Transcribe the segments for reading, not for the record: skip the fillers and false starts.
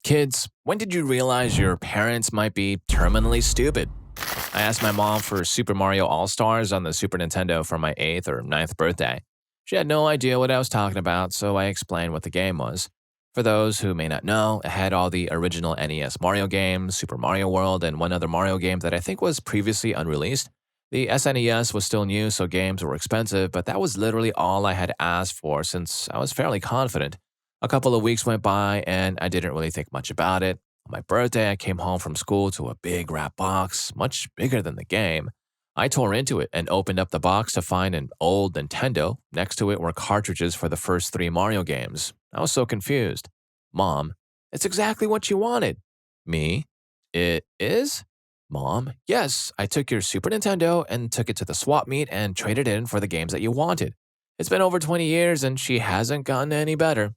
Kids, when did you realize your parents might be terminally stupid? I asked my mom for Super Mario All Stars on the Super Nintendo for my 8th or ninth birthday. She had no idea what I was talking about, so I explained what the game was. For those who may not know, it had all the original NES Mario games, Super Mario World, and one other Mario game that I think was previously unreleased. The SNES was still new, so games were expensive, but that was literally all I had asked for since I was fairly confident. A couple of weeks went by, and I didn't really think much about it. On my birthday, I came home from school to a big wrap box, much bigger than the game. I tore into it and opened up the box to find an old Nintendo. Next to it were cartridges for the first 3 Mario games. I was so confused. Mom, it's exactly what you wanted. Me, it is? Mom, yes, I took your Super Nintendo and took it to the swap meet and traded in for the games that you wanted. It's been over 20 years and she hasn't gotten any better.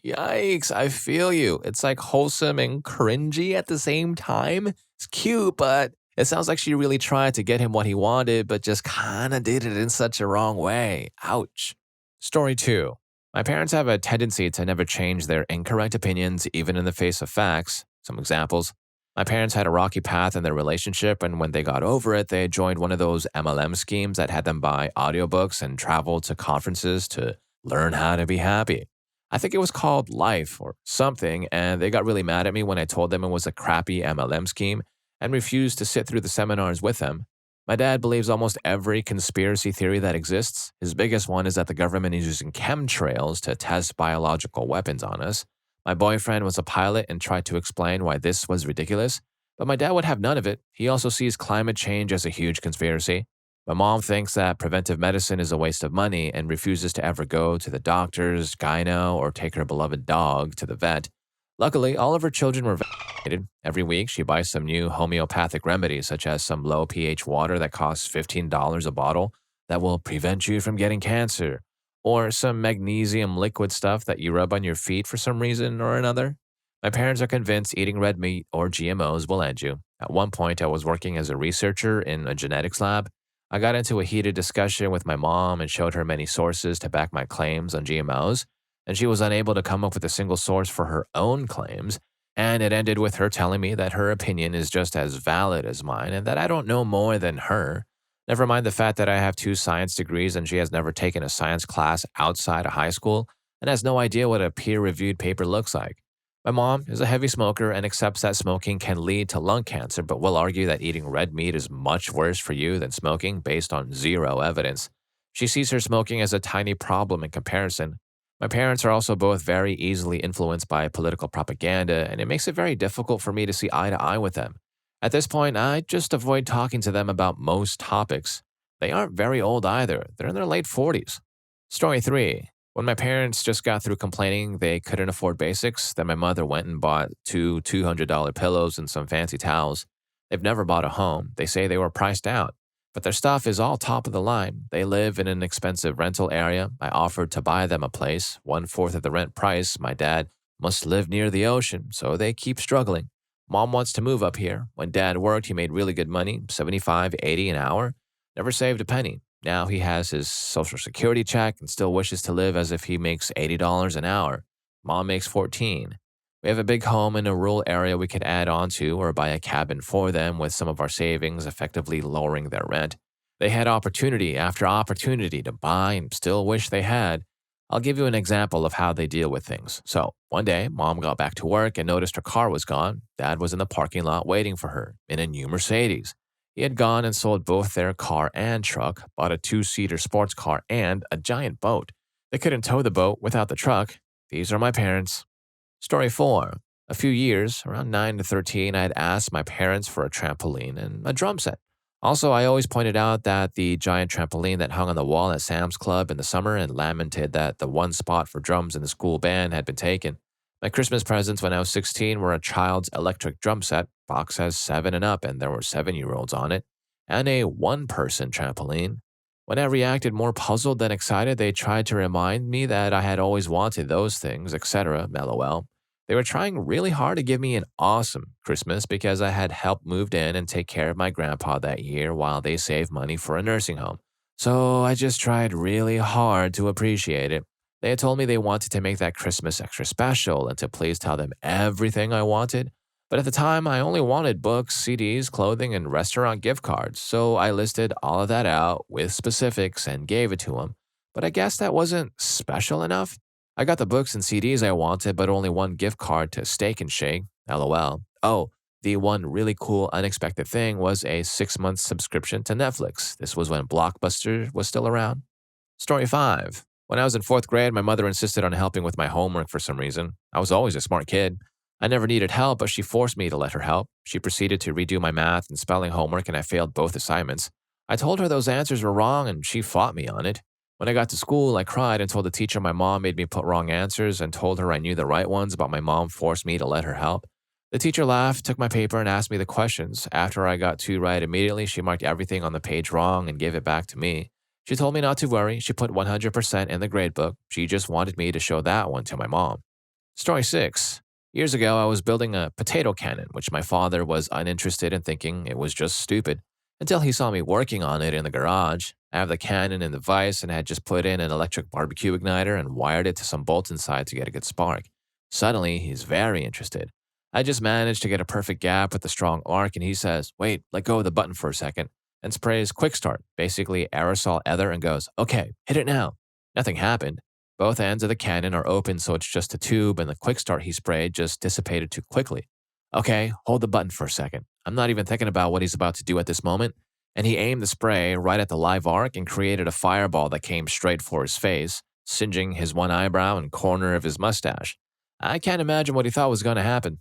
Yikes, I feel you. It's like wholesome and cringy at the same time. It's cute, but it sounds like she really tried to get him what he wanted, but just kinda did it in such a wrong way. Ouch. Story 2. My parents have a tendency to never change their incorrect opinions, even in the face of facts. Some examples. My parents had a rocky path in their relationship, and when they got over it, they joined one of those MLM schemes that had them buy audiobooks and travel to conferences to learn how to be happy. I think it was called Life or something, and they got really mad at me when I told them it was a crappy MLM scheme and refused to sit through the seminars with them. My dad believes almost every conspiracy theory that exists. His biggest one is that the government is using chemtrails to test biological weapons on us. My boyfriend was a pilot and tried to explain why this was ridiculous, but my dad would have none of it. He also sees climate change as a huge conspiracy. My mom thinks that preventive medicine is a waste of money and refuses to ever go to the doctors, gyno, or take her beloved dog to the vet. Luckily, all of her children were vaccinated. Every week, she buys some new homeopathic remedies, such as some low pH water that costs $15 a bottle that will prevent you from getting cancer, or some magnesium liquid stuff that you rub on your feet for some reason or another. My parents are convinced eating red meat or GMOs will end you. At one point, I was working as a researcher in a genetics lab. I got into a heated discussion with my mom and showed her many sources to back my claims on GMOs, and she was unable to come up with a single source for her own claims, and it ended with her telling me that her opinion is just as valid as mine and that I don't know more than her. Never mind the fact that I have 2 science degrees and she has never taken a science class outside of high school and has no idea what a peer-reviewed paper looks like. My mom is a heavy smoker and accepts that smoking can lead to lung cancer, but will argue that eating red meat is much worse for you than smoking based on zero evidence. She sees her smoking as a tiny problem in comparison. My parents are also both very easily influenced by political propaganda, and it makes it very difficult for me to see eye to eye with them. At this point, I just avoid talking to them about most topics. They aren't very old either. They're in their late 40s. Story 3. When my parents just got through complaining they couldn't afford basics, then my mother went and bought 2 $200 pillows and some fancy towels. They've never bought a home. They say they were priced out. But their stuff is all top of the line. They live in an expensive rental area. I offered to buy them a place, 1/4 of the rent price. My dad must live near the ocean, so they keep struggling. Mom wants to move up here. When dad worked, he made really good money, 75, 80 an hour. Never saved a penny. Now he has his social security check and still wishes to live as if he makes $80 an hour. Mom makes 14. We have a big home in a rural area we could add on to or buy a cabin for them with some of our savings, effectively lowering their rent. They had opportunity after opportunity to buy and still wish they had. I'll give you an example of how they deal with things. So, one day, Mom got back to work and noticed her car was gone. Dad was in the parking lot waiting for her in a new Mercedes. He had gone and sold both their car and truck, bought a 2-seater sports car and a giant boat. They couldn't tow the boat without the truck. These are my parents. Story 4. A few years, around 9 to 13, I had asked my parents for a trampoline and a drum set. Also, I always pointed out that the giant trampoline that hung on the wall at Sam's Club in the summer and lamented that the one spot for drums in the school band had been taken. My Christmas presents when I was 16 were a child's electric drum set, box has 7 and up, and there were 7-year-olds on it, and a one-person trampoline. When I reacted more puzzled than excited, they tried to remind me that I had always wanted those things, etc. LOL. They were trying really hard to give me an awesome Christmas because I had helped moved in and take care of my grandpa that year while they saved money for a nursing home. So I just tried really hard to appreciate it. They had told me they wanted to make that Christmas extra special and to please tell them everything I wanted. But at the time, I only wanted books, CDs, clothing, and restaurant gift cards, so I listed all of that out with specifics and gave it to them. But I guess that wasn't special enough. I got the books and CDs I wanted, but only one gift card to Steak and Shake. LOL. Oh, the one really cool unexpected thing was a 6-month subscription to Netflix. This was when Blockbuster was still around. Story 5. When I was in 4th grade, my mother insisted on helping with my homework for some reason. I was always a smart kid. I never needed help, but she forced me to let her help. She proceeded to redo my math and spelling homework, and I failed both assignments. I told her those answers were wrong, and she fought me on it. When I got to school, I cried and told the teacher my mom made me put wrong answers and told her I knew the right ones, but my mom forced me to let her help. The teacher laughed, took my paper, and asked me the questions. After I got 2 right immediately, she marked everything on the page wrong and gave it back to me. She told me not to worry. She put 100% in the gradebook. She just wanted me to show that one to my mom. Story 6. Years ago, I was building a potato cannon, which my father was uninterested in, thinking it was just stupid, until he saw me working on it in the garage. I have the cannon in the vise and had just put in an electric barbecue igniter and wired it to some bolts inside to get a good spark. Suddenly, he's very interested. I just managed to get a perfect gap with a strong arc, and he says, "Wait, let go of the button for a second," and sprays quick start, basically aerosol ether, and goes, "Okay, hit it now." Nothing happened. Both ends of the cannon are open, so it's just a tube, and the quick start he sprayed just dissipated too quickly. "Okay, hold the button for a second." I'm not even thinking about what he's about to do at this moment, and he aimed the spray right at the live arc and created a fireball that came straight for his face, singeing his one eyebrow and corner of his mustache. I can't imagine what he thought was going to happen.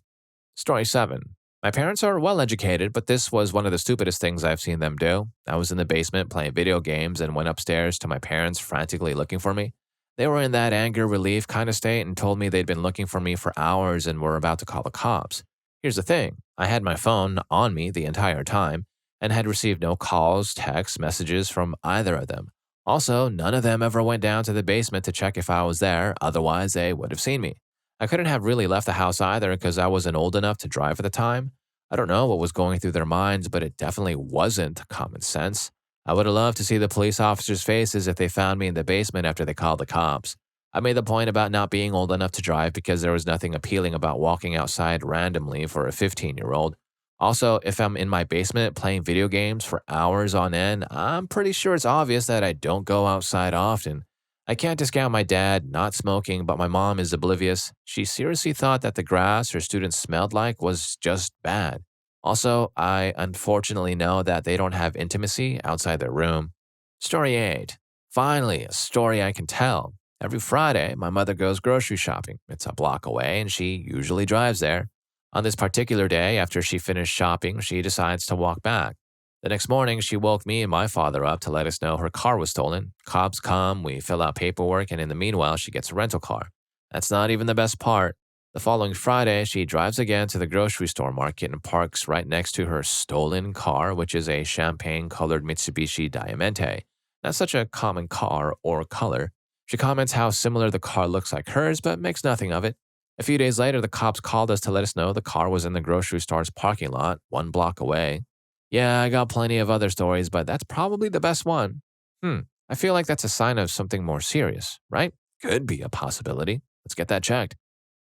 Story 7. My parents are well educated, but this was one of the stupidest things I've seen them do. I was in the basement playing video games and went upstairs to my parents frantically looking for me. They were in that anger relief kind of state and told me they'd been looking for me for hours and were about to call the cops. Here's the thing. I had my phone on me the entire time and had received no calls, texts, messages from either of them. Also, none of them ever went down to the basement to check if I was there, otherwise they would have seen me. I couldn't have really left the house either because I wasn't old enough to drive at the time. I don't know what was going through their minds, but it definitely wasn't common sense. I would have loved to see the police officers' faces if they found me in the basement after they called the cops. I made the point about not being old enough to drive because there was nothing appealing about walking outside randomly for a 15-year-old. Also, if I'm in my basement playing video games for hours on end, I'm pretty sure it's obvious that I don't go outside often. I can't discount my dad not smoking, but my mom is oblivious. She seriously thought that the grass her students smelled like was just bad. Also, I unfortunately know that they don't have intimacy outside their room. Story 8. Finally, a story I can tell. Every Friday, my mother goes grocery shopping. It's a block away, and she usually drives there. On this particular day, after she finished shopping, she decides to walk back. The next morning, she woke me and my father up to let us know her car was stolen. Cops come, we fill out paperwork, and in the meanwhile, she gets a rental car. That's not even the best part. The following Friday, she drives again to the grocery store market and parks right next to her stolen car, which is a champagne-colored Mitsubishi Diamante. Not such a common car or color. She comments how similar the car looks like hers, but makes nothing of it. A few days later, the cops called us to let us know the car was in the grocery store's parking lot, 1 block away. Yeah, I got plenty of other stories, but that's probably the best one. I feel like that's a sign of something more serious, right? Could be a possibility. Let's get that checked.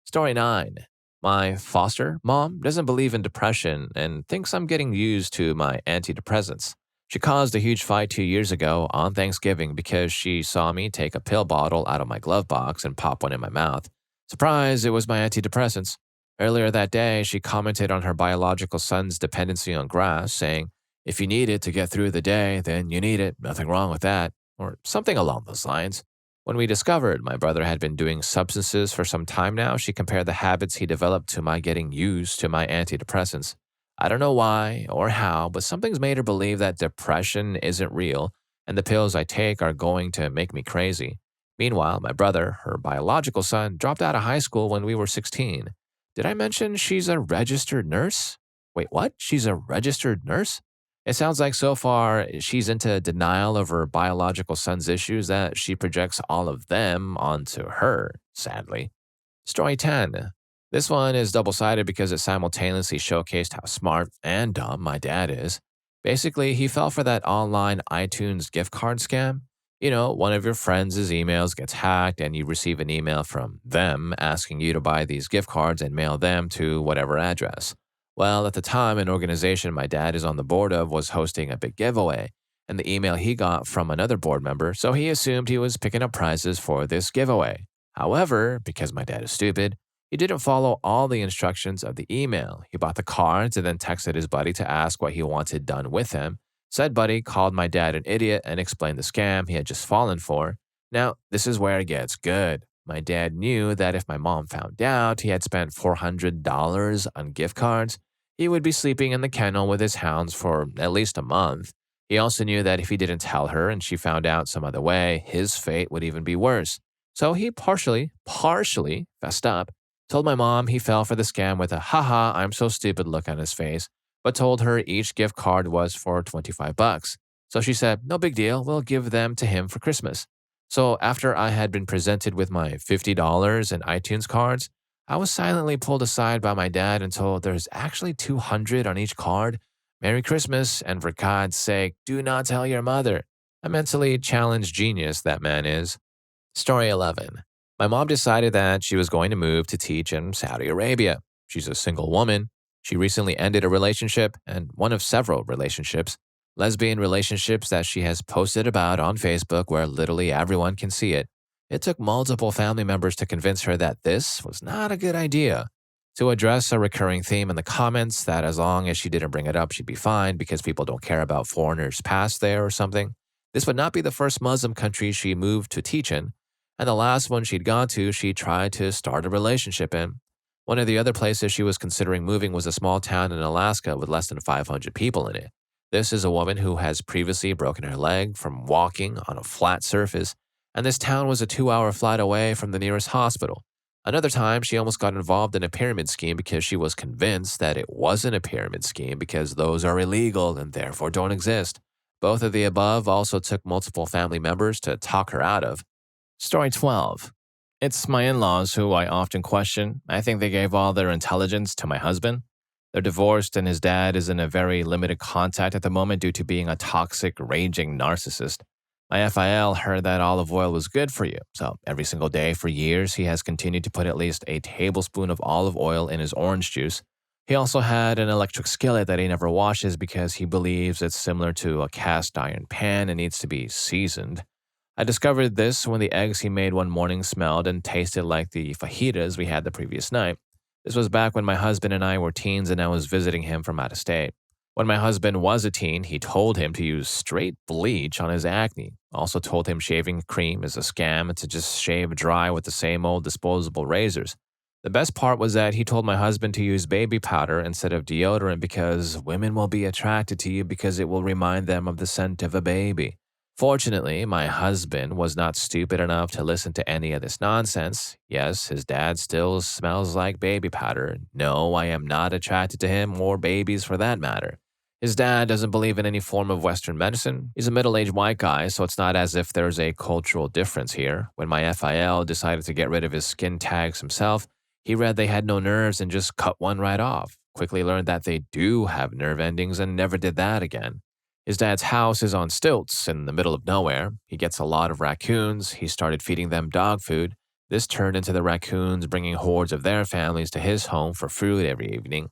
Story 9. My foster mom doesn't believe in depression and thinks I'm getting used to my antidepressants. She caused a huge fight 2 years ago on Thanksgiving because she saw me take a pill bottle out of my glove box and pop one in my mouth. Surprise, it was my antidepressants. Earlier that day, she commented on her biological son's dependency on grass, saying, "If you need it to get through the day, then you need it. Nothing wrong with that," or something along those lines. When we discovered my brother had been doing substances for some time now, she compared the habits he developed to my getting used to my antidepressants. I don't know why or how, but something's made her believe that depression isn't real and the pills I take are going to make me crazy. Meanwhile, my brother, her biological son, dropped out of high school when we were 16. Did I mention she's a registered nurse? Wait, what? She's a registered nurse? It sounds like so far she's into denial of her biological son's issues that she projects all of them onto her, sadly. Story 10. This one is double-sided because it simultaneously showcased how smart and dumb my dad is. Basically, he fell for that online iTunes gift card scam. One of your friends' emails gets hacked and you receive an email from them asking you to buy these gift cards and mail them to whatever address. Well, at the time, an organization my dad is on the board of was hosting a big giveaway, and the email he got from another board member, so he assumed he was picking up prizes for this giveaway. However, because my dad is stupid, he didn't follow all the instructions of the email. He bought the cards and then texted his buddy to ask what he wanted done with them. Said buddy called my dad an idiot and explained the scam he had just fallen for. Now, this is where it gets good. My dad knew that if my mom found out he had spent $400 on gift cards, he would be sleeping in the kennel with his hounds for at least a month. He also knew that if he didn't tell her and she found out some other way, his fate would even be worse. So he partially fessed up, told my mom he fell for the scam with a haha, I'm so stupid look on his face, but told her each gift card was for $25. So she said, no big deal, we'll give them to him for Christmas. So after I had been presented with my $50 in iTunes cards, I was silently pulled aside by my dad and told there's actually 200 on each card. Merry Christmas, and for God's sake, do not tell your mother. A mentally challenged genius that man is. Story 11. My mom decided that she was going to move to teach in Saudi Arabia. She's a single woman. She recently ended a relationship, and one of several relationships, lesbian relationships that she has posted about on Facebook where literally everyone can see it. It took multiple family members to convince her that this was not a good idea. To address a recurring theme in the comments that as long as she didn't bring it up, she'd be fine because people don't care about foreigners' past there or something. This would not be the first Muslim country she moved to teach in, and the last one she'd gone to, she tried to start a relationship in. One of the other places she was considering moving was a small town in Alaska with less than 500 people in it. This is a woman who has previously broken her leg from walking on a flat surface, and this town was a 2-hour flight away from the nearest hospital. Another time, she almost got involved in a pyramid scheme because she was convinced that it wasn't a pyramid scheme because those are illegal and therefore don't exist. Both of the above also took multiple family members to talk her out of. Story 12. It's my in-laws who I often question. I think they gave all their intelligence to my husband. They're divorced and his dad is in a very limited contact at the moment due to being a toxic, raging narcissist. My FIL heard that olive oil was good for you, so every single day for years he has continued to put at least a tablespoon of olive oil in his orange juice. He also had an electric skillet that he never washes because he believes it's similar to a cast iron pan and needs to be seasoned. I discovered this when the eggs he made one morning smelled and tasted like the fajitas we had the previous night. This was back when my husband and I were teens and I was visiting him from out of state. When my husband was a teen, he told him to use straight bleach on his acne. Also told him shaving cream is a scam and to just shave dry with the same old disposable razors. The best part was that he told my husband to use baby powder instead of deodorant because women will be attracted to you because it will remind them of the scent of a baby. Fortunately, my husband was not stupid enough to listen to any of this nonsense. Yes, his dad still smells like baby powder. No, I am not attracted to him or babies for that matter. His dad doesn't believe in any form of Western medicine. He's a middle-aged white guy, so it's not as if there's a cultural difference here. When my FIL decided to get rid of his skin tags himself, he read they had no nerves and just cut one right off. Quickly learned that they do have nerve endings and never did that again. His dad's house is on stilts in the middle of nowhere. He gets a lot of raccoons. He started feeding them dog food. This turned into the raccoons bringing hordes of their families to his home for food every evening.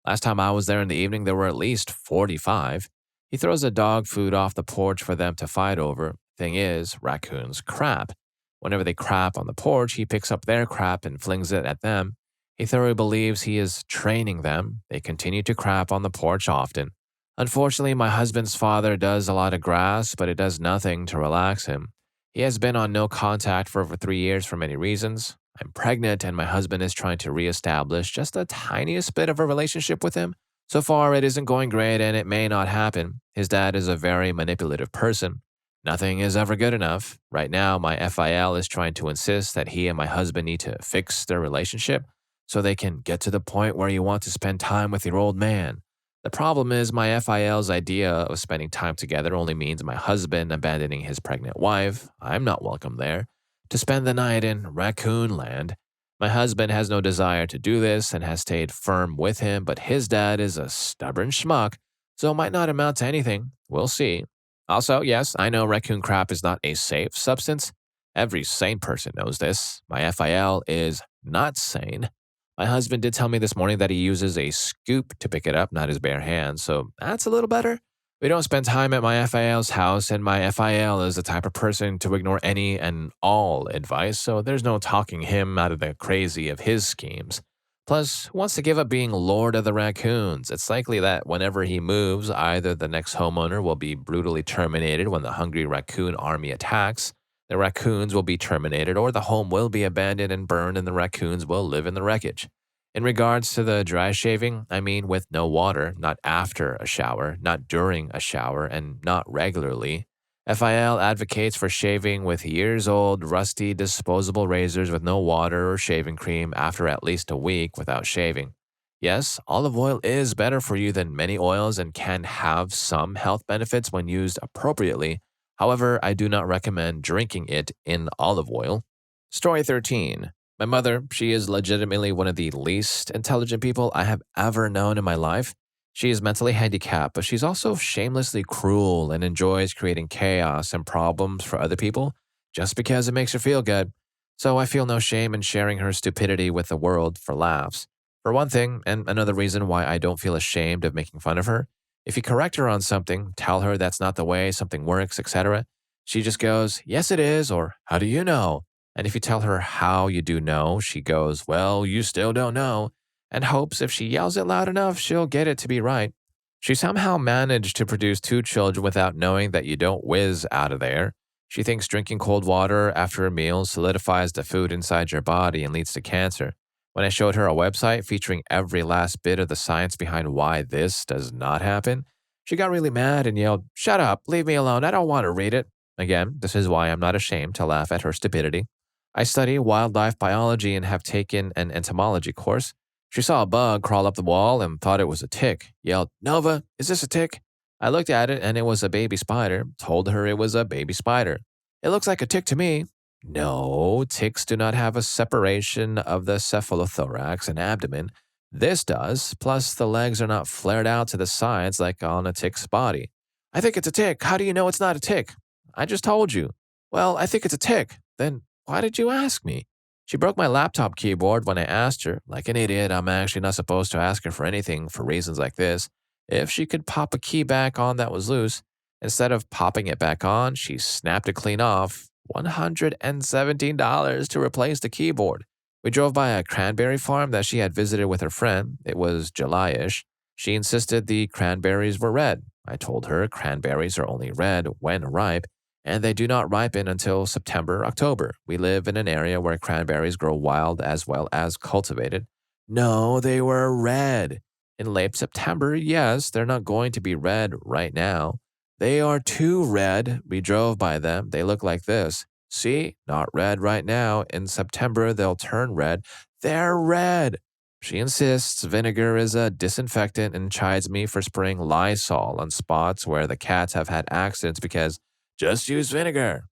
Last time I was there in the evening, there were at least 45. He throws the dog food off the porch for them to fight over. Thing is, raccoons crap. Whenever they crap on the porch, he picks up their crap and flings it at them. He thoroughly believes he is training them. They continue to crap on the porch often. Unfortunately, my husband's father does a lot of grass, but it does nothing to relax him. He has been on no contact for over 3 years for many reasons. I'm pregnant and my husband is trying to reestablish just the tiniest bit of a relationship with him. So far, it isn't going great and it may not happen. His dad is a very manipulative person. Nothing is ever good enough. Right now, my FIL is trying to insist that he and my husband need to fix their relationship so they can get to the point where you want to spend time with your old man. The problem is my FIL's idea of spending time together only means my husband abandoning his pregnant wife. I'm not welcome there. To spend the night in raccoon land. My husband has no desire to do this and has stayed firm with him, but his dad is a stubborn schmuck, so it might not amount to anything. We'll see. Also, yes, I know raccoon crap is not a safe substance. Every sane person knows this. My FIL is not sane. My husband did tell me this morning that he uses a scoop to pick it up, not his bare hands, so that's a little better. We don't spend time at my FIL's house, and my FIL is the type of person to ignore any and all advice, so there's no talking him out of the crazy of his schemes. Plus, who wants to give up being Lord of the Raccoons? It's likely that whenever he moves, either the next homeowner will be brutally terminated when the hungry raccoon army attacks, the raccoons will be terminated, or the home will be abandoned and burned, and the raccoons will live in the wreckage. In regards to the dry shaving, I mean with no water, not after a shower, not during a shower, and not regularly. FIL advocates for shaving with years old, rusty, disposable razors with no water or shaving cream after at least a week without shaving. Yes, olive oil is better for you than many oils and can have some health benefits when used appropriately. However, I do not recommend drinking it in olive oil. Story 13. My mother, she is legitimately one of the least intelligent people I have ever known in my life. She is mentally handicapped, but she's also shamelessly cruel and enjoys creating chaos and problems for other people just because it makes her feel good. So I feel no shame in sharing her stupidity with the world for laughs. For one thing, and another reason why I don't feel ashamed of making fun of her, if you correct her on something, tell her that's not the way something works, etc., she just goes, "Yes, it is," or "How do you know?" And if you tell her how you do know, she goes, "Well, you still don't know," and hopes if she yells it loud enough, she'll get it to be right. She somehow managed to produce two children without knowing that you don't whiz out of there. She thinks drinking cold water after a meal solidifies the food inside your body and leads to cancer. When I showed her a website featuring every last bit of the science behind why this does not happen, she got really mad and yelled, "Shut up, leave me alone, I don't want to read it." Again, this is why I'm not ashamed to laugh at her stupidity. I study wildlife biology and have taken an entomology course. She saw a bug crawl up the wall and thought it was a tick, yelled, "Nova, is this a tick?" I looked at it and it was a baby spider, told her it was a baby spider. "It looks like a tick to me." No, ticks do not have a separation of the cephalothorax and abdomen. This does, plus the legs are not flared out to the sides like on a tick's body. "I think it's a tick. How do you know it's not a tick?" "I just told you." "Well, I think it's a tick." "Then why did you ask me?" She broke my laptop keyboard when I asked her. Like an idiot, I'm actually not supposed to ask her for anything for reasons like this. If she could pop a key back on that was loose, instead of popping it back on, she snapped it clean off. $117 to replace the keyboard. We drove by a cranberry farm that she had visited with her friend. It was July-ish. She insisted the cranberries were red. I told her cranberries are only red when ripe, and they do not ripen until September, October. We live in an area where cranberries grow wild as well as cultivated. No, they were red. In late September, yes, they're not going to be red right now. They are too red. We drove by them. They look like this. See, not red right now. In September, they'll turn red. They're red. She insists vinegar is a disinfectant and chides me for spraying Lysol on spots where the cats have had accidents because just use vinegar.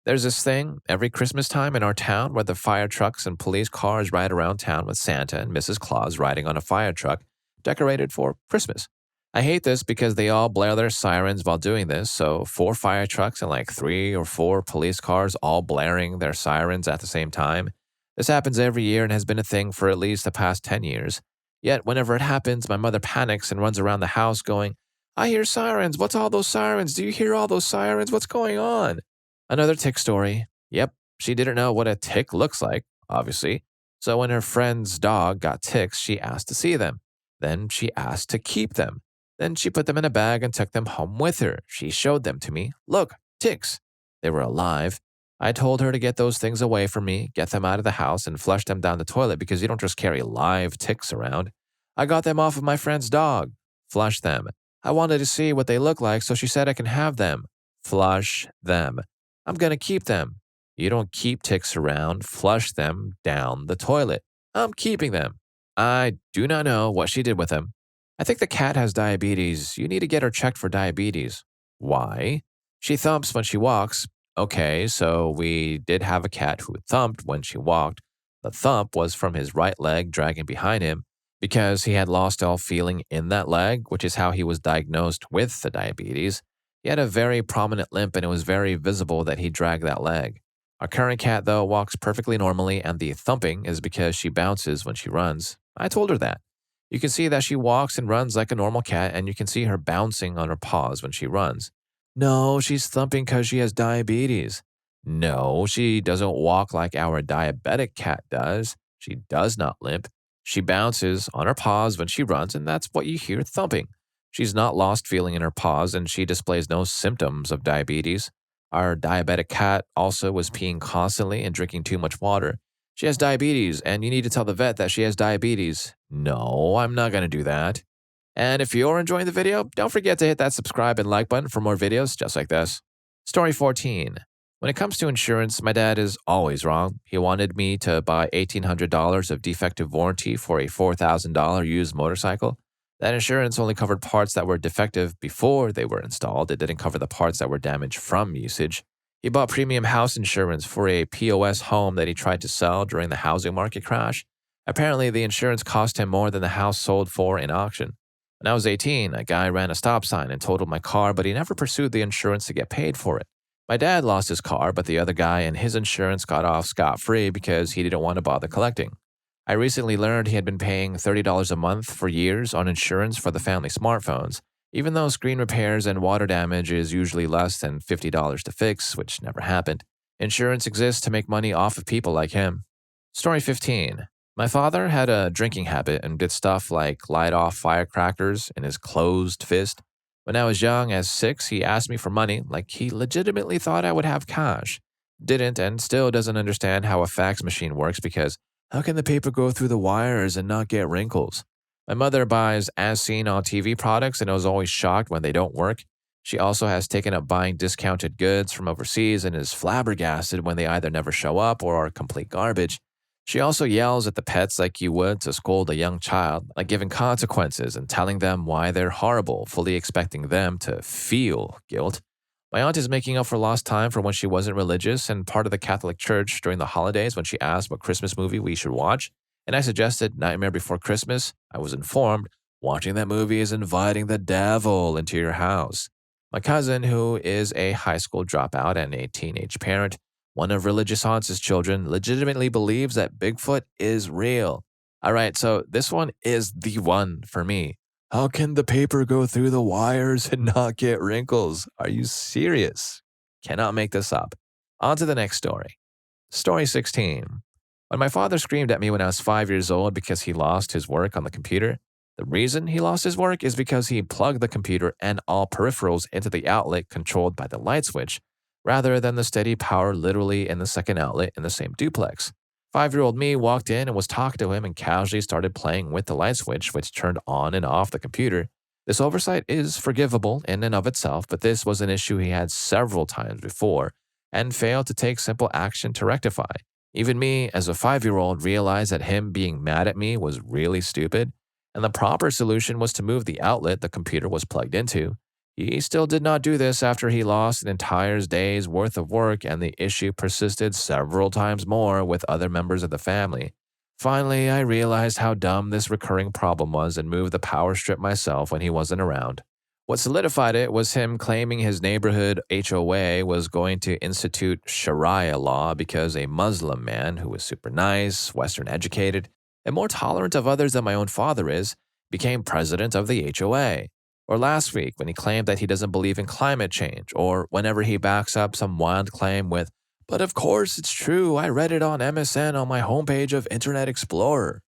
There's this thing every Christmas time in our town where the fire trucks and police cars ride around town with Santa and Mrs. Claus riding on a fire truck decorated for Christmas. I hate this because they all blare their sirens while doing this, so 4 fire trucks and like 3 or 4 police cars all blaring their sirens at the same time. This happens every year and has been a thing for at least the past 10 years. Yet whenever it happens, my mother panics and runs around the house going, "I hear sirens. What's all those sirens? Do you hear all those sirens? What's going on?" Another tick story. Yep, she didn't know what a tick looks like, obviously. So when her friend's dog got ticks, she asked to see them. Then she asked to keep them. Then she put them in a bag and took them home with her. She showed them to me. "Look, ticks." They were alive. I told her to get those things away from me, get them out of the house, and flush them down the toilet because you don't just carry live ticks around. I got them off of my friend's dog. Flush them. I wanted to see what they look like, so she said I can have them. Flush them. I'm going to keep them. You don't keep ticks around. Flush them down the toilet. I'm keeping them. I do not know what she did with them. I think the cat has diabetes. You need to get her checked for diabetes. Why? She thumps when she walks. Okay, so we did have a cat who thumped when she walked. The thump was from his right leg dragging behind him because he had lost all feeling in that leg, which is how he was diagnosed with the diabetes. He had a very prominent limp and it was very visible that he dragged that leg. Our current cat, though, walks perfectly normally, and the thumping is because she bounces when she runs. I told her that. You can see that she walks and runs like a normal cat, and you can see her bouncing on her paws when she runs. No, she's thumping because she has diabetes. No, she doesn't walk like our diabetic cat does. She does not limp. She bounces on her paws when she runs, and that's what you hear thumping. She's not lost feeling in her paws, and she displays no symptoms of diabetes. Our diabetic cat also was peeing constantly and drinking too much water. She has diabetes, and you need to tell the vet that she has diabetes. No, I'm not going to do that. And if you're enjoying the video, don't forget to hit that subscribe and like button for more videos just like this. Story 14. When it comes to insurance, my dad is always wrong. He wanted me to buy $1,800 of defective warranty for a $4,000 used motorcycle. That insurance only covered parts that were defective before they were installed. It didn't cover the parts that were damaged from usage. He bought premium house insurance for a POS home that he tried to sell during the housing market crash. Apparently, the insurance cost him more than the house sold for in auction. When I was 18, a guy ran a stop sign and totaled my car, but he never pursued the insurance to get paid for it. My dad lost his car, but the other guy and his insurance got off scot-free because he didn't want to bother collecting. I recently learned he had been paying $30 a month for years on insurance for the family smartphones, even though screen repairs and water damage is usually less than $50 to fix, which never happened. Insurance exists to make money off of people like him. Story 15. My father had a drinking habit and did stuff like light off firecrackers in his closed fist. When I was young, as 6, he asked me for money, like he legitimately thought I would have cash. Didn't and still doesn't understand how a fax machine works because how can the paper go through the wires and not get wrinkles? My mother buys as seen on TV products and is always shocked when they don't work. She also has taken up buying discounted goods from overseas and is flabbergasted when they either never show up or are complete garbage. She also yells at the pets like you would to scold a young child, like giving consequences and telling them why they're horrible, fully expecting them to feel guilt. My aunt is making up for lost time for when she wasn't religious and part of the Catholic Church during the holidays when she asked what Christmas movie we should watch, and I suggested Nightmare Before Christmas. I was informed, watching that movie is inviting the devil into your house. My cousin, who is a high school dropout and a teenage parent, one of religious aunt's children, legitimately believes that Bigfoot is real. All right, so this one is the one for me. How can the paper go through the wires and not get wrinkles? Are you serious? Cannot make this up. On to the next story. Story 16. When my father screamed at me when I was 5 years old because he lost his work on the computer, the reason he lost his work is because he plugged the computer and all peripherals into the outlet controlled by the light switch, rather than the steady power literally in the second outlet in the same duplex. 5-year-old me walked in and was talking to him and casually started playing with the light switch, which turned on and off the computer. This oversight is forgivable in and of itself, but this was an issue he had several times before and failed to take simple action to rectify. Even me, as a 5-year-old, realized that him being mad at me was really stupid, and the proper solution was to move the outlet the computer was plugged into. He still did not do this after he lost an entire day's worth of work, and the issue persisted several times more with other members of the family. Finally, I realized how dumb this recurring problem was and moved the power strip myself when he wasn't around. What solidified it was him claiming his neighborhood HOA was going to institute Sharia law because a Muslim man who was super nice, Western educated, and more tolerant of others than my own father is, became president of the HOA. Or last week when he claimed that he doesn't believe in climate change, or whenever he backs up some wild claim with, "But of course it's true, I read it on MSN on my homepage of Internet Explorer."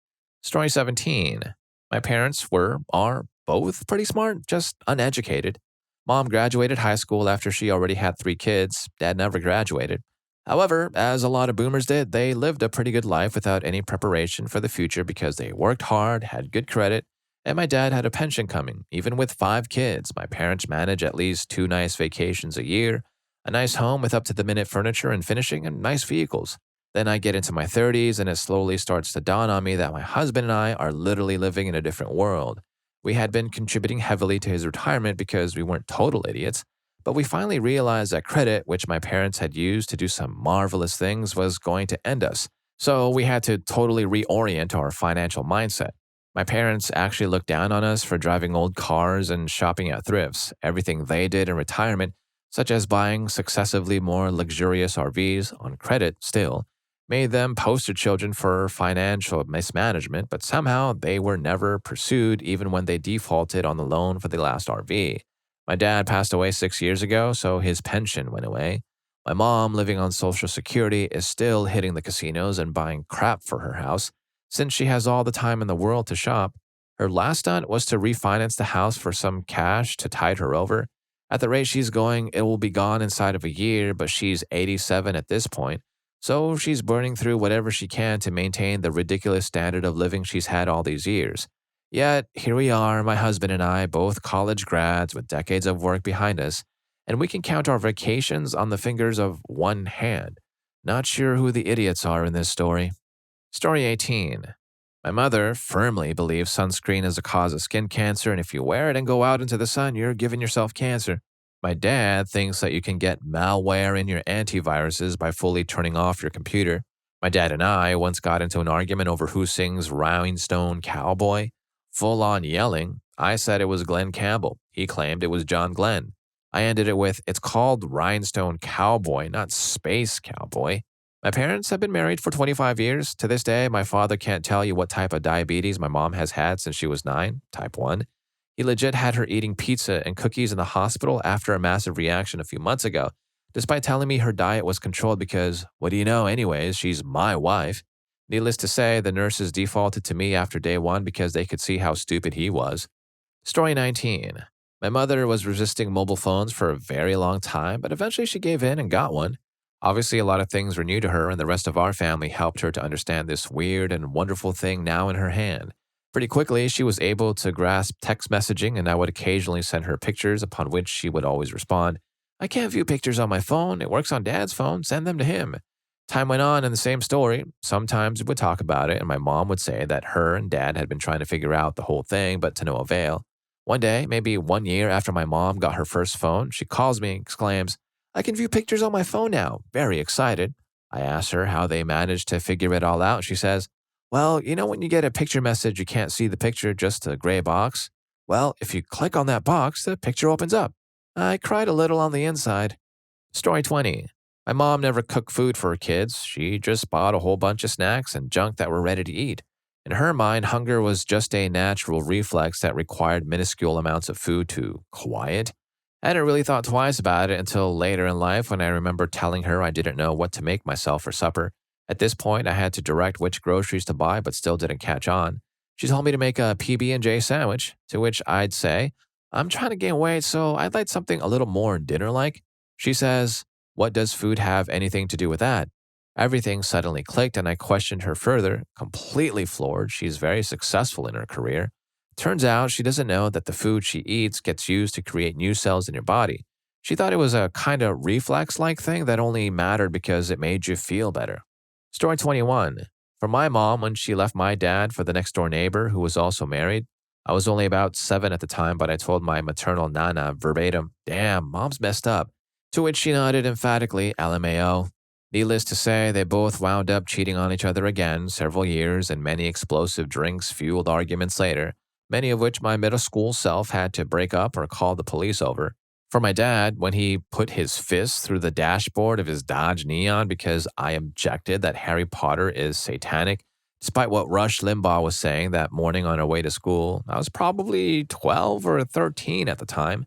Story 17. My parents are both pretty smart, just uneducated. Mom graduated high school after she already had 3 kids. Dad never graduated. However, as a lot of boomers did, they lived a pretty good life without any preparation for the future because they worked hard, had good credit, and my dad had a pension coming. Even with 5 kids, my parents manage at least 2 nice vacations a year, a nice home with up-to-the-minute furniture and finishing, and nice vehicles. Then I get into my 30s, and it slowly starts to dawn on me that my husband and I are literally living in a different world. We had been contributing heavily to his retirement because we weren't total idiots, but we finally realized that credit, which my parents had used to do some marvelous things, was going to end us. So we had to totally reorient our financial mindset. My parents actually looked down on us for driving old cars and shopping at thrifts. Everything they did in retirement, such as buying successively more luxurious RVs on credit still, made them poster children for financial mismanagement, but somehow they were never pursued even when they defaulted on the loan for the last RV. My dad passed away 6 years ago, so his pension went away. My mom, living on Social Security, is still hitting the casinos and buying crap for her house since she has all the time in the world to shop. Her last stunt was to refinance the house for some cash to tide her over. At the rate she's going, it will be gone inside of a year, but she's 87 at this point, so she's burning through whatever she can to maintain the ridiculous standard of living she's had all these years. Yet, here we are, my husband and I, both college grads with decades of work behind us, and we can count our vacations on the fingers of one hand. Not sure who the idiots are in this story. Story 18. My mother firmly believes sunscreen is a cause of skin cancer, and if you wear it and go out into the sun, you're giving yourself cancer. My dad thinks that you can get malware in your antiviruses by fully turning off your computer. My dad and I once got into an argument over who sings Rhinestone Cowboy. Full on yelling. I said it was Glenn Campbell. He claimed it was John Glenn. I ended it with, it's called Rhinestone Cowboy, not Space Cowboy. My parents have been married for 25 years. To this day, my father can't tell you what type of diabetes my mom has had since she was 9, type 1. He legit had her eating pizza and cookies in the hospital after a massive reaction a few months ago, despite telling me her diet was controlled because, what do you know anyways, she's my wife. Needless to say, the nurses defaulted to me after day 1 because they could see how stupid he was. Story 19. My mother was resisting mobile phones for a very long time, but eventually she gave in and got one. Obviously, a lot of things were new to her, and the rest of our family helped her to understand this weird and wonderful thing now in her hand. Pretty quickly, she was able to grasp text messaging, and I would occasionally send her pictures, upon which she would always respond, I can't view pictures on my phone. It works on Dad's phone. Send them to him. Time went on, and the same story. Sometimes we would talk about it, and my mom would say that her and Dad had been trying to figure out the whole thing, but to no avail. One day, maybe 1 year after my mom got her first phone, she calls me and exclaims, I can view pictures on my phone now. Very excited. I ask her how they managed to figure it all out. She says, well, you know when you get a picture message, you can't see the picture, just a gray box? Well, if you click on that box, the picture opens up. I cried a little on the inside. Story 20. My mom never cooked food for her kids. She just bought a whole bunch of snacks and junk that were ready to eat. In her mind, hunger was just a natural reflex that required minuscule amounts of food to quiet. I hadn't really thought twice about it until later in life when I remember telling her I didn't know what to make myself for supper. At this point, I had to direct which groceries to buy, but still didn't catch on. She told me to make a PB&J sandwich, to which I'd say, I'm trying to gain weight, so I'd like something a little more dinner-like. She says, what does food have anything to do with that? Everything suddenly clicked, and I questioned her further, completely floored. She's very successful in her career. Turns out she doesn't know that the food she eats gets used to create new cells in your body. She thought it was a kind of reflex-like thing that only mattered because it made you feel better. Story 21. For my mom, when she left my dad for the next-door neighbor who was also married, I was only about 7 at the time, but I told my maternal nana verbatim, damn, mom's messed up. To which she nodded emphatically, LMAO. Needless to say, they both wound up cheating on each other again several years, and many explosive drinks-fueled arguments later, many of which my middle school self had to break up or call the police over. For my dad, when he put his fist through the dashboard of his Dodge Neon because I objected that Harry Potter is satanic, despite what Rush Limbaugh was saying that morning on our way to school, I was probably 12 or 13 at the time.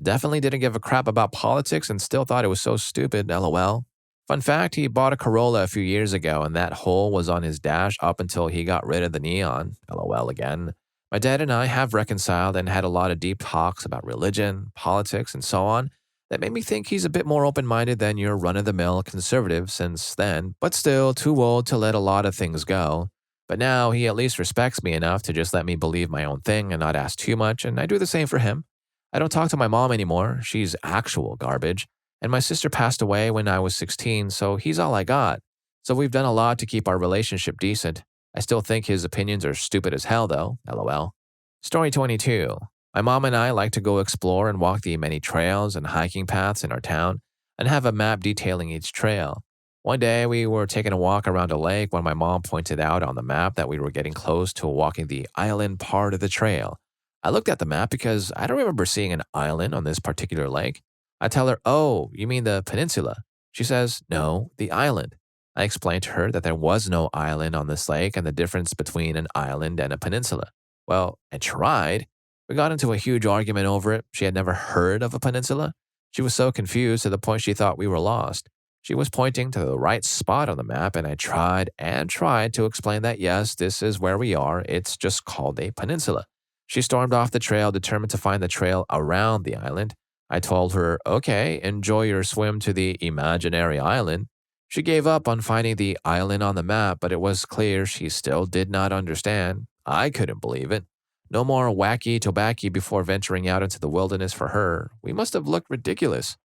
Definitely didn't give a crap about politics and still thought it was so stupid, lol. Fun fact, he bought a Corolla a few years ago and that hole was on his dash up until he got rid of the neon, lol again. My dad and I have reconciled and had a lot of deep talks about religion, politics, and so on that made me think he's a bit more open-minded than your run-of-the-mill conservative since then, but still too old to let a lot of things go. But now he at least respects me enough to just let me believe my own thing and not ask too much, and I do the same for him. I don't talk to my mom anymore. She's actual garbage. And my sister passed away when I was 16, so he's all I got. So we've done a lot to keep our relationship decent. I still think his opinions are stupid as hell, though, lol. Story 22. My mom and I like to go explore and walk the many trails and hiking paths in our town and have a map detailing each trail. One day, we were taking a walk around a lake when my mom pointed out on the map that we were getting close to walking the island part of the trail. I looked at the map because I don't remember seeing an island on this particular lake. I tell her, "Oh, you mean the peninsula?" She says, "No, the island." I explained to her that there was no island on this lake and the difference between an island and a peninsula. Well, I tried. We got into a huge argument over it. She had never heard of a peninsula. She was so confused to the point she thought we were lost. She was pointing to the right spot on the map, and I tried and tried to explain that yes, this is where we are. It's just called a peninsula. She stormed off the trail, determined to find the trail around the island. I told her, "Okay, enjoy your swim to the imaginary island." She gave up on finding the island on the map, but it was clear she still did not understand. I couldn't believe it. No more wacky tobacco before venturing out into the wilderness for her. We must have looked ridiculous.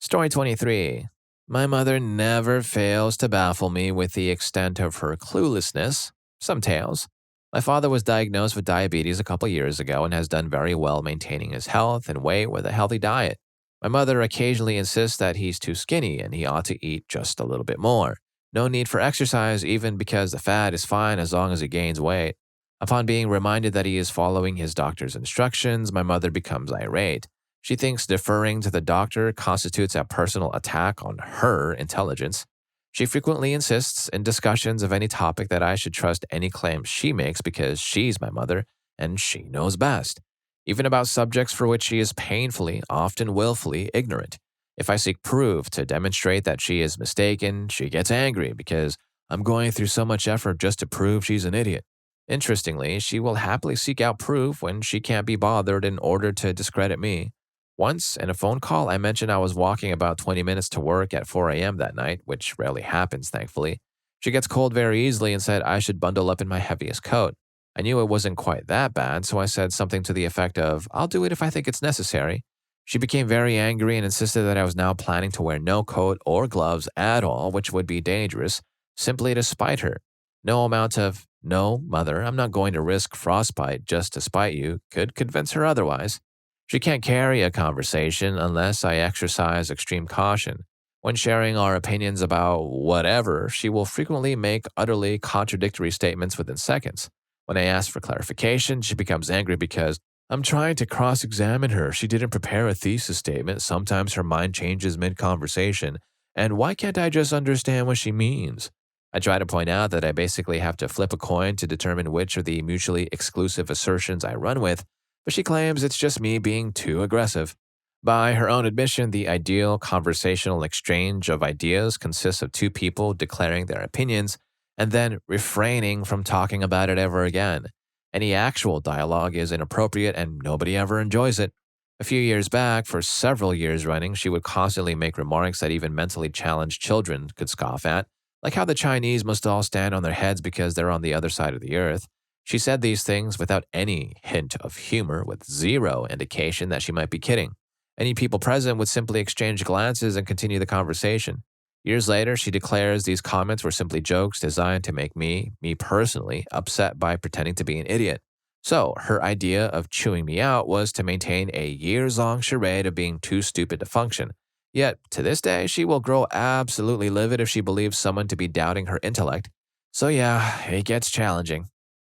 Story 23. My mother never fails to baffle me with the extent of her cluelessness. Some tales. My father was diagnosed with diabetes a couple years ago and has done very well maintaining his health and weight with a healthy diet. My mother occasionally insists that he's too skinny and he ought to eat just a little bit more. No need for exercise, even because the fat is fine as long as he gains weight. Upon being reminded that he is following his doctor's instructions, my mother becomes irate. She thinks deferring to the doctor constitutes a personal attack on her intelligence. She frequently insists in discussions of any topic that I should trust any claim she makes because she's my mother and she knows best, even about subjects for which she is painfully, often willfully, ignorant. If I seek proof to demonstrate that she is mistaken, she gets angry because I'm going through so much effort just to prove she's an idiot. Interestingly, she will happily seek out proof when she can't be bothered in order to discredit me. Once, in a phone call, I mentioned I was walking about 20 minutes to work at 4 a.m. that night, which rarely happens, thankfully. She gets cold very easily and said I should bundle up in my heaviest coat. I knew it wasn't quite that bad, so I said something to the effect of, "I'll do it if I think it's necessary." She became very angry and insisted that I was now planning to wear no coat or gloves at all, which would be dangerous, simply to spite her. No amount of, "No, mother, I'm not going to risk frostbite just to spite you," could convince her otherwise. She can't carry a conversation unless I exercise extreme caution. When sharing our opinions about whatever, she will frequently make utterly contradictory statements within seconds. When I ask for clarification, she becomes angry because I'm trying to cross-examine her. She didn't prepare a thesis statement. Sometimes her mind changes mid-conversation. And why can't I just understand what she means? I try to point out that I basically have to flip a coin to determine which of the mutually exclusive assertions I run with, but she claims it's just me being too aggressive. By her own admission, the ideal conversational exchange of ideas consists of two people declaring their opinions and then refraining from talking about it ever again. Any actual dialogue is inappropriate and nobody ever enjoys it. A few years back, for several years running, she would constantly make remarks that even mentally challenged children could scoff at, like how the Chinese must all stand on their heads because they're on the other side of the earth. She said these things without any hint of humor, with zero indication that she might be kidding. Any people present would simply exchange glances and continue the conversation. Years later, she declares these comments were simply jokes designed to make me personally, upset by pretending to be an idiot. So, her idea of chewing me out was to maintain a years-long charade of being too stupid to function. Yet, to this day, she will grow absolutely livid if she believes someone to be doubting her intellect. So yeah, it gets challenging.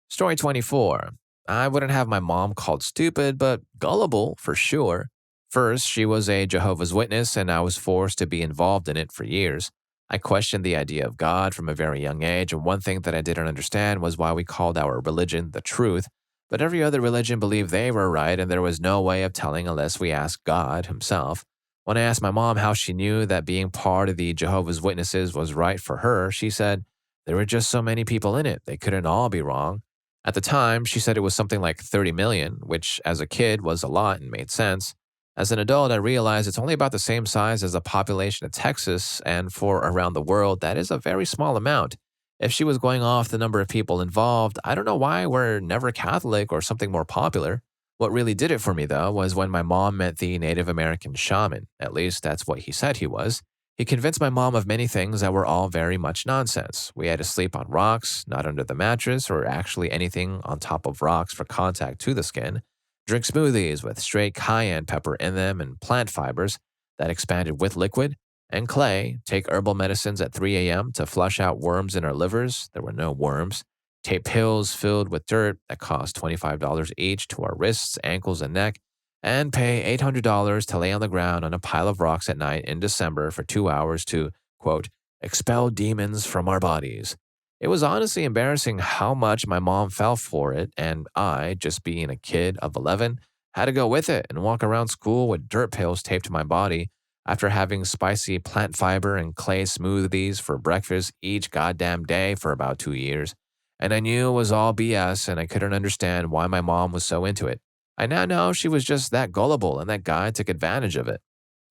Story 24. I wouldn't have my mom called stupid, but gullible for sure. First, she was a Jehovah's Witness, and I was forced to be involved in it for years. I questioned the idea of God from a very young age, and one thing that I didn't understand was why we called our religion the truth, but every other religion believed they were right, and there was no way of telling unless we asked God himself. When I asked my mom how she knew that being part of the Jehovah's Witnesses was right for her, she said, "There were just so many people in it, they couldn't all be wrong." At the time, she said it was something like 30 million, which as a kid was a lot and made sense. As an adult, I realized it's only about the same size as the population of Texas, and for around the world, that is a very small amount. If she was going off the number of people involved, I don't know why we're never Catholic or something more popular. What really did it for me, though, was when my mom met the Native American shaman. At least that's what he said he was. He convinced my mom of many things that were all very much nonsense. We had to sleep on rocks, not under the mattress, or actually anything on top of rocks for contact to the skin. Drink smoothies with straight cayenne pepper in them and plant fibers that expanded with liquid. And Clay, take herbal medicines at 3 a.m. to flush out worms in our livers. There were no worms. Tape pills filled with dirt that cost $25 each to our wrists, ankles, and neck. And pay $800 to lay on the ground on a pile of rocks at night in December for 2 hours to, quote, expel demons from our bodies. It was honestly embarrassing how much my mom fell for it, and I, just being a kid of 11, had to go with it and walk around school with dirt pills taped to my body after having spicy plant fiber and clay smoothies for breakfast each goddamn day for about 2 years. And I knew it was all BS, and I couldn't understand why my mom was so into it. I now know she was just that gullible, and that guy took advantage of it.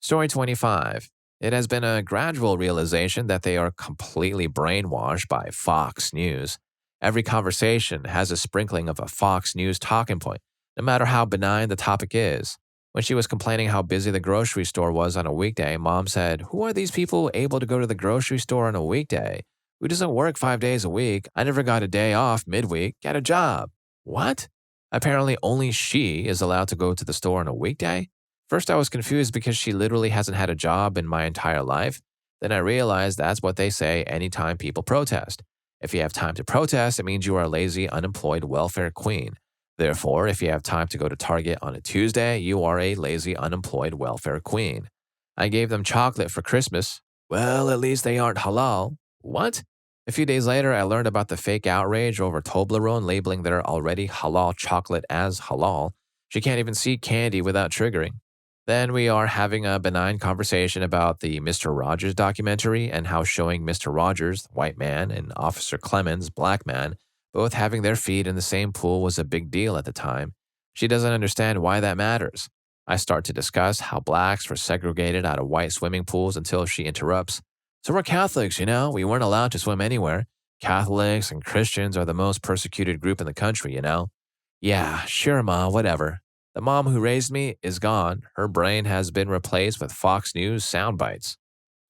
Story 25. It has been a gradual realization that they are completely brainwashed by Fox News. Every conversation has a sprinkling of a Fox News talking point, no matter how benign the topic is. When she was complaining how busy the grocery store was on a weekday, Mom said, "Who are these people able to go to the grocery store on a weekday? Who doesn't work 5 days a week? I never got a day off midweek. Get a job." What? Apparently, only she is allowed to go to the store on a weekday? First, I was confused because she literally hasn't had a job in my entire life. Then I realized that's what they say anytime people protest. If you have time to protest, it means you are a lazy, unemployed welfare queen. Therefore, if you have time to go to Target on a Tuesday, you are a lazy, unemployed welfare queen. I gave them chocolate for Christmas. Well, at least they aren't halal. What? A few days later, I learned about the fake outrage over Toblerone labeling their already halal chocolate as halal. She can't even see candy without triggering. Then we are having a benign conversation about the Mr. Rogers documentary and how showing Mr. Rogers, white man, and Officer Clemens, black man, both having their feet in the same pool was a big deal at the time. She doesn't understand why that matters. I start to discuss how blacks were segregated out of white swimming pools until she interrupts. So we're Catholics, we weren't allowed to swim anywhere. Catholics and Christians are the most persecuted group in the country. Yeah, sure, Ma, whatever. The mom who raised me is gone. Her brain has been replaced with Fox News sound bites.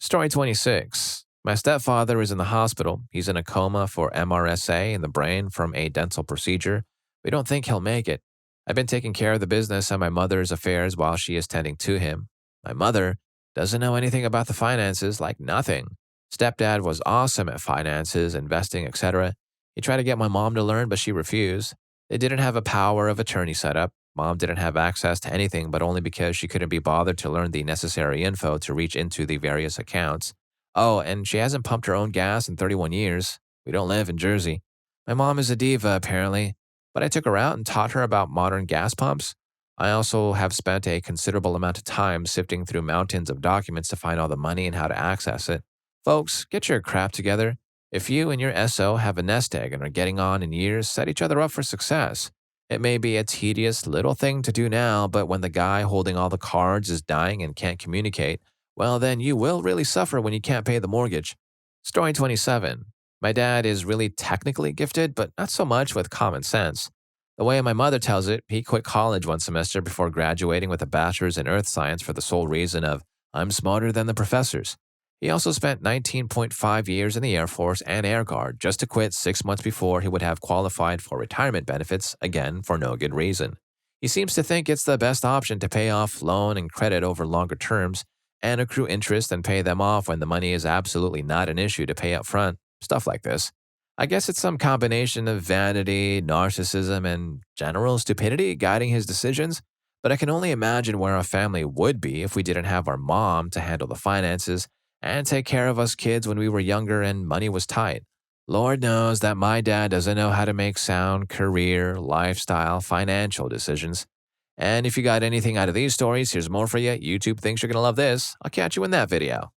Story 26. My stepfather is in the hospital. He's in a coma for MRSA in the brain from a dental procedure. We don't think he'll make it. I've been taking care of the business and my mother's affairs while she is tending to him. My mother doesn't know anything about the finances, like nothing. Stepdad was awesome at finances, investing, etc. He tried to get my mom to learn, but she refused. They didn't have a power of attorney set up. Mom didn't have access to anything, but only because she couldn't be bothered to learn the necessary info to reach into the various accounts. Oh, and she hasn't pumped her own gas in 31 years. We don't live in Jersey. My mom is a diva, apparently, but I took her out and taught her about modern gas pumps. I also have spent a considerable amount of time sifting through mountains of documents to find all the money and how to access it. Folks, get your crap together. If you and your SO have a nest egg and are getting on in years, set each other up for success. It may be a tedious little thing to do now, but when the guy holding all the cards is dying and can't communicate, well, then you will really suffer when you can't pay the mortgage. Story 27. My dad is really technically gifted, but not so much with common sense. The way my mother tells it, he quit college one semester before graduating with a bachelor's in earth science for the sole reason of, I'm smarter than the professors. He also spent 19.5 years in the Air Force and Air Guard just to quit 6 months before he would have qualified for retirement benefits, again for no good reason. He seems to think it's the best option to pay off loan and credit over longer terms and accrue interest and pay them off when the money is absolutely not an issue to pay up front, stuff like this. I guess it's some combination of vanity, narcissism, and general stupidity guiding his decisions, but I can only imagine where our family would be if we didn't have our mom to handle the finances and take care of us kids when we were younger and money was tight. Lord knows that my dad doesn't know how to make sound career, lifestyle, financial decisions. And if you got anything out of these stories, here's more for you. YouTube thinks you're going to love this. I'll catch you in that video.